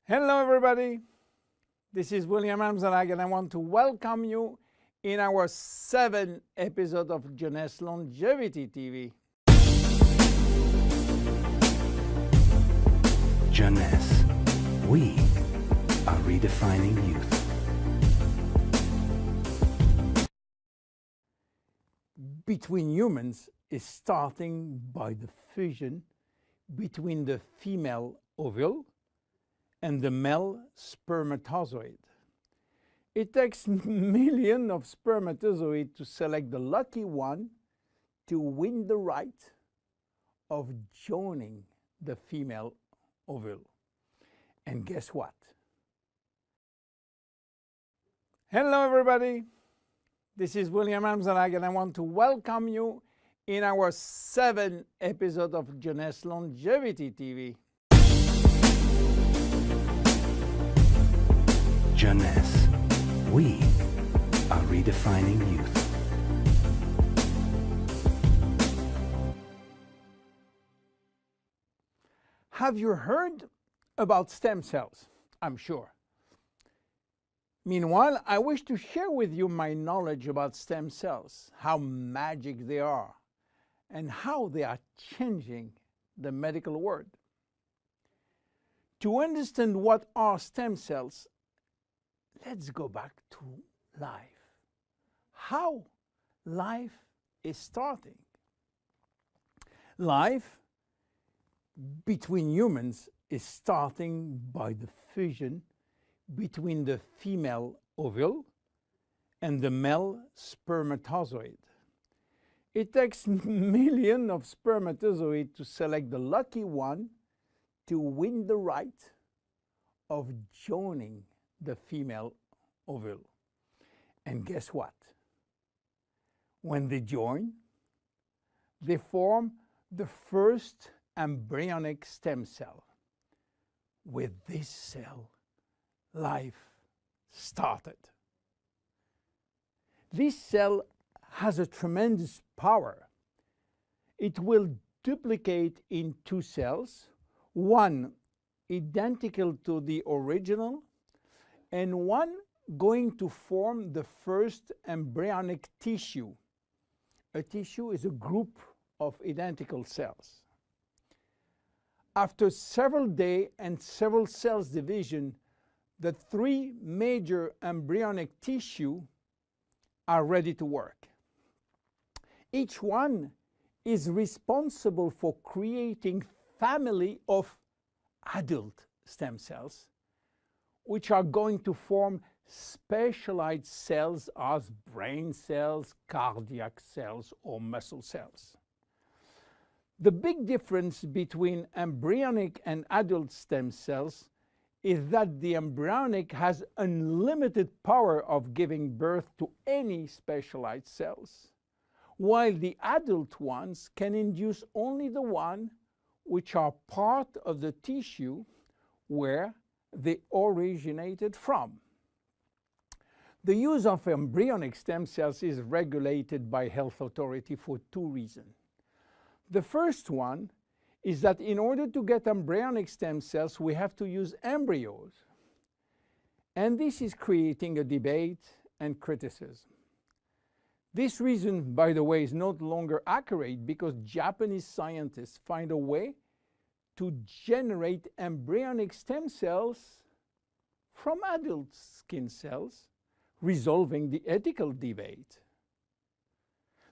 Hello everybody, this is William Amzalag and I want to welcome you in our 7th episode of Jeunesse Longevity TV. Jeunesse, we are redefining youth. Between humans is starting by the fusion between the female ovule and the male spermatozoid. It takes millions of spermatozoids to select the lucky one to win the right of joining the female ovule. And guess what? Hello everybody, this is William Amzalag and I want to welcome you in our 7th episode of Jeunesse Longevity TV. Jeunesse, we are redefining youth. Have you heard about stem cells? I'm sure. Meanwhile, I wish to share with you my knowledge about stem cells, how magic they are, and how they are changing the medical world. To understand what are stem cells, let's go back to life. How life is starting. Life between humans is starting by the fusion between the female ovule and the male spermatozoid. It takes millions of spermatozoids to select the lucky one to win the right of joining the female ovule. And guess what? When they join, they form the first embryonic stem cell. With this cell, life started. This cell has a tremendous power. It will duplicate in 2 cells, one identical to the original, and one going to form the first embryonic tissue. A tissue is a group of identical cells. After several days and several cells division, the 3 major embryonic tissue are ready to work. Each one is responsible for creating family of adult stem cells, which are going to form specialized cells as brain cells, cardiac cells, or muscle cells. The big difference between embryonic and adult stem cells is that the embryonic has unlimited power of giving birth to any specialized cells, while the adult ones can induce only the one which are part of the tissue where they originated from. The use of embryonic stem cells is regulated by health authority for 2 reasons. The first one is that in order to get embryonic stem cells, we have to use embryos. And this is creating a debate and criticism. This reason, by the way, is no longer accurate because Japanese scientists find a way to generate embryonic stem cells from adult skin cells, resolving the ethical debate.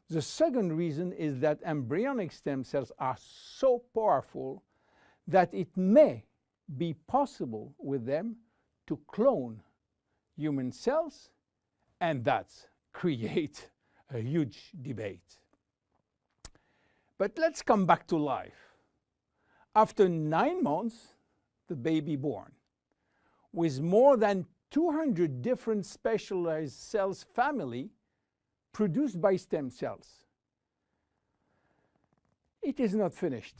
The second reason is that embryonic stem cells are so powerful that it may be possible with them to clone human cells, and that's create a huge debate. But let's come back to life. After 9 months, the baby born, with more than 200 different specialized cells family produced by stem cells. It is not finished,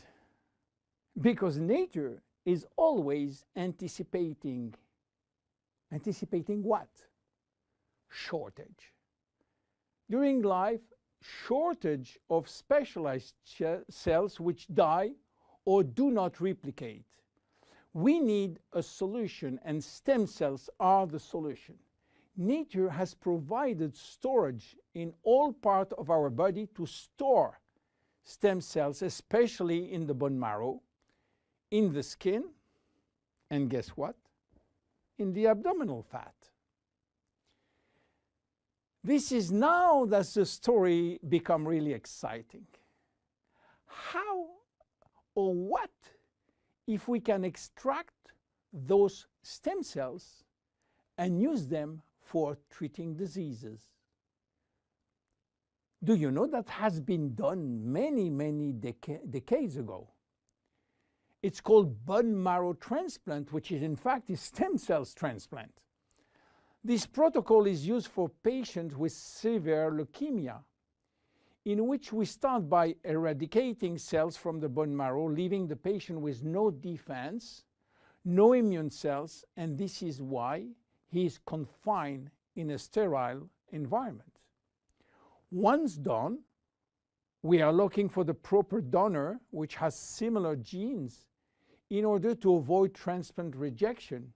because nature is always anticipating what? Shortage. During life, shortage of specialized cells which die or do not replicate, We need a solution, and stem cells are the solution. Nature has provided storage in all parts of our body to store stem cells, especially in the bone marrow, in the skin, and guess what? In the abdominal fat. This is now that the story becomes really exciting. How or what if we can extract those stem cells and use them for treating diseases? Do you know that has been done many decades ago? It's called bone marrow transplant, which is in fact a stem cells transplant. This protocol is used for patients with severe leukemia, in which we start by eradicating cells from the bone marrow, leaving the patient with no defense, no immune cells, and this is why he is confined in a sterile environment. Once done, we are looking for the proper donor which has similar genes in order to avoid transplant rejection.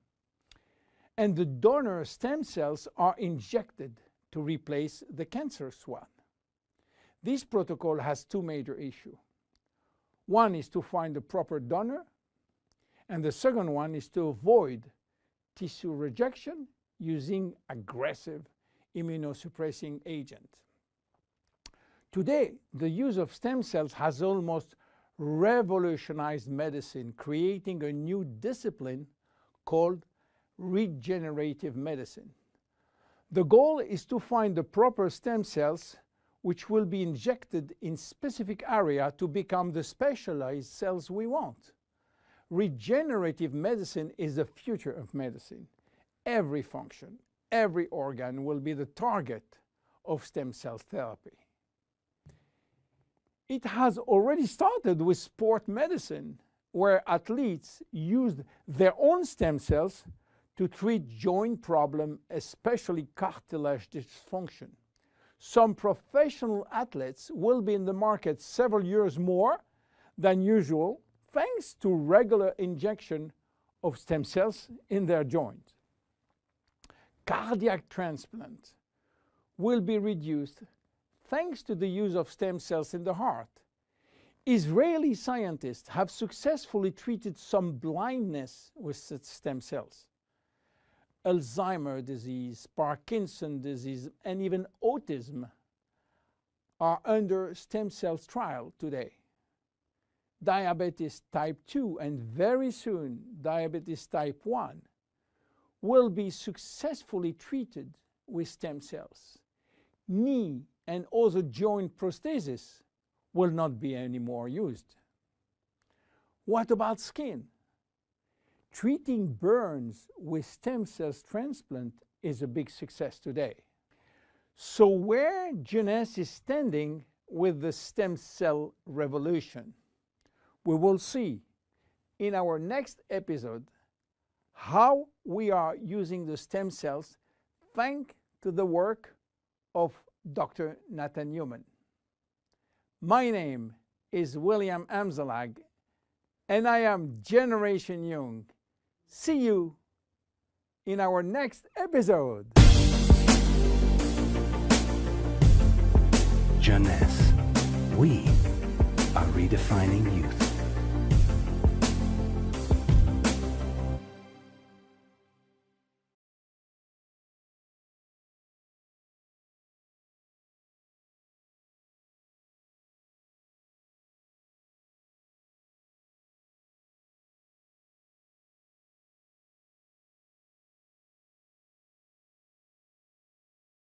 And the donor stem cells are injected to replace the cancerous one. This protocol has two major issues. One is to find the proper donor, and the second one is to avoid tissue rejection using aggressive immunosuppressing agent. Today, the use of stem cells has almost revolutionized medicine, creating a new discipline called regenerative medicine. The goal is to find the proper stem cells which will be injected in specific area to become the specialized cells we want. Regenerative medicine is the future of medicine. Every function, every organ will be the target of stem cell therapy. It has already started with sport medicine, where athletes used their own stem cells to treat joint problems, especially cartilage dysfunction. Some professional athletes will be in the market several years more than usual, thanks to regular injection of stem cells in their joint. Cardiac transplant will be reduced thanks to the use of stem cells in the heart. Israeli scientists have successfully treated some blindness with stem cells. Alzheimer's disease, Parkinson's disease, and even autism are under stem cells trial today. Diabetes type 2 and very soon diabetes type 1 will be successfully treated with stem cells. Knee and other joint prosthesis will not be anymore used. What about skin? Treating burns with stem cells transplant is a big success today. So where Jeunesse is standing with the stem cell revolution? We will see in our next episode how we are using the stem cells thanks to the work of Dr. Nathan Newman. My name is William Amzalag, and I am Generation Young. See you in our next episode. Jeunesse. We are redefining youth.